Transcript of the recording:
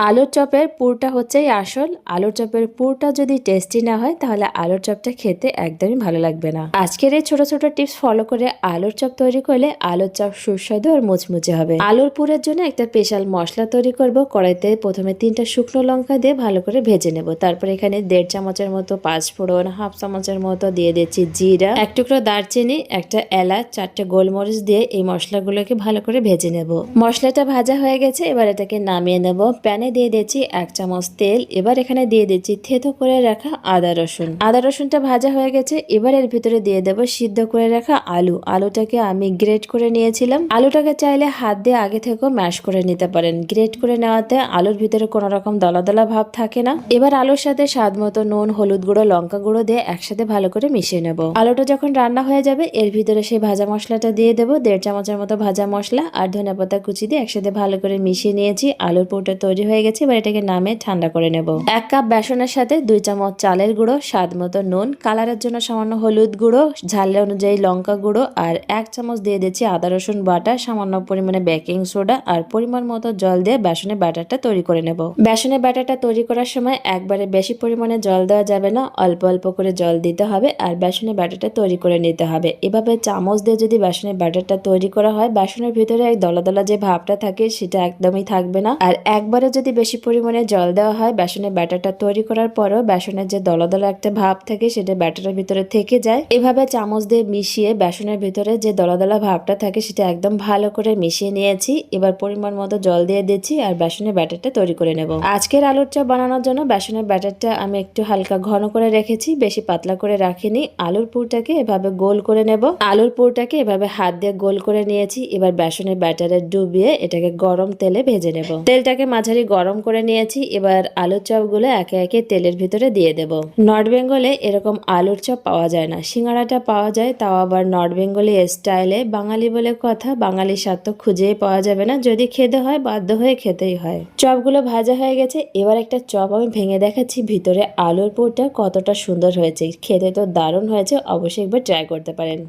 আলুর চপের পুরটা হচ্ছেই আসল। আলুর চপের পুরটা যদি টেস্টি না হয় তাহলে আলুর চপটা খেতে একদমই ভালো লাগবে না। আজকের এই ছোট ছোট টিপস ফলো করে আলুর চপ তৈরি করলে আলুর চপ সুস্বাদু আর মুচমুচে হবে। আলুর পুরের জন্য একটা স্পেশাল মশলা তৈরি করব। কড়াইতে প্রথমে 3টা শুকনো লঙ্কা দিয়ে ভালো করে ভেজে নেব। তারপর এখানে 1.5 চামচের মতো পাঁচফোড়ন, 1/2 চামচের মতো দিয়ে দিচ্ছি জিরা, এক টুকরো দারচিনি, একটা এলাচ, 4টে গোলমরিচ দিয়ে এই মশলাগুলোকে ভালো করে ভেজে নেব। মশলাটা ভাজা হয়ে গেছে, এবার এটাকে নামিয়ে নেব। প্যানে দিয়ে দিচ্ছি 1 চামচ তেল। এবার এখানে দিয়ে দিচ্ছি থেতো করে রাখা আদা রসুন। আদা রসুনটা ভাজা হয়ে গেছে, এবার এর ভিতরে দিয়ে দেব সিদ্ধ করে রাখা আলুটাকে আমি গ্রেট করে নিয়েছিলাম। আলুটাকে চাইলে হাত দিয়ে আগে থেকেও ম্যাশ করে নিতে পারেন। গ্রেট করে নেওয়াতে আলুর ভিতরে কোনো রকম দলা দলা ভাব থাকে না। এবার আলুর সাথে স্বাদ মতো নুন, হলুদ গুঁড়ো, লঙ্কা গুঁড়ো দিয়ে একসাথে ভালো করে মিশিয়ে নেব। আলুটা যখন রান্না হয়ে যাবে এর ভিতরে সেই ভাজা মশলাটা দিয়ে দেবো। 1.5 চামচের মতো ভাজা মশলা আর ধনেপাতা কুচি দিয়ে একসাথে ভালো করে মিশিয়ে নিয়েছি। আলুর পুরটা তৈরি হয়ে গেছে, এবার এটাকে নামে ঠান্ডা করে নেব। 1 কাপ বেসনের সাথে 2 চামচ চালের গুঁড়ো, স্বাদ মতো নুন, কালারের জন্য সামান্য হলুদ গুঁড়ো, ঝাল অনুযায়ী লঙ্কা গুঁড়ো আর 1 চামচ দিয়ে দিচ্ছি আদা রসুন বাটা, সামান্য পরিমাণে বেকিং সোডা আর পরিমাণ মতো জল দিয়ে বেসনের ব্যাটারটা তৈরি করে নেব। বেসনের ব্যাটারটা তৈরি করার সময় একবারে বেশি পরিমাণে জল দেওয়া যাবে না, অল্প অল্প করে জল দিতে হবে আর বেসনের ব্যাটারটা তৈরি করে নিতে হবে। এভাবে চামচ দিয়ে যদি বেসনের ব্যাটারটা তৈরি করা হয়, বেসনের ভিতরে এক দলা দলা যে ভাবটা থাকে সেটা একদমই থাকবে না। আর একবারে যদি বেশি পরিমাণে জল দেওয়া হয়, বেসনের ব্যাটারটা তৈরি করার পরও বেসনের যে দলা দলা একটা ভাব থাকে সেটা ব্যাটারের ভিতরে থেকে যায়। এভাবে চামচ দিয়ে মিশিয়ে বেসনের ভিতরে যে দলা দলা ভাবটা থাকে সেটা একদম ভালো করে মিশিয়ে নিয়েছি। এবার পরিমাণ মতো জল দিয়ে দিচ্ছি আর বেসনের ব্যাটারটা তৈরি করে নেব। আজকের আলুর চপ বানানোর জন্য বেসনের ব্যাটারটা আমি একটু হালকা ঘন করে রেখেছি, বেশি পাতলা করে রাখিনি। আলুর পুরটাকে এভাবে গোল করে নেব। আলুর পুরটাকে এভাবে হাত দিয়ে গোল করে নিয়েছি। এবার বেসনের ব্যাটারে ডুবিয়ে এটাকে গরম তেলে ভেজে নেব। তেলটাকে মাঝারি গরম করে নিয়েছি। এবার আলুর চপগুলো একে একে তেলের ভিতরে দিয়ে দেব। নর্থ বেঙ্গলে এরকম আলুর চপ পাওয়া যায় না, সিঙ্গাড়াটা পাওয়া যায়, তাও আবার নর্থ বেঙ্গলি স্টাইলে। বাঙালি বলে কথা, বাঙালির স্বাদ তো খুঁজেই পাওয়া যাবে না, যদি খেতে হয় বাধ্য হয়ে খেতেই হয়। চপগুলো ভাজা হয়ে গেছে, এবার একটা চপ আমি ভেঙে দেখাচ্ছি ভিতরে আলুর পুরটা কতটা সুন্দর হয়েছে। খেতে তো দারুণ হয়েছে, অবশ্যই একবার ট্রাই করতে পারেন।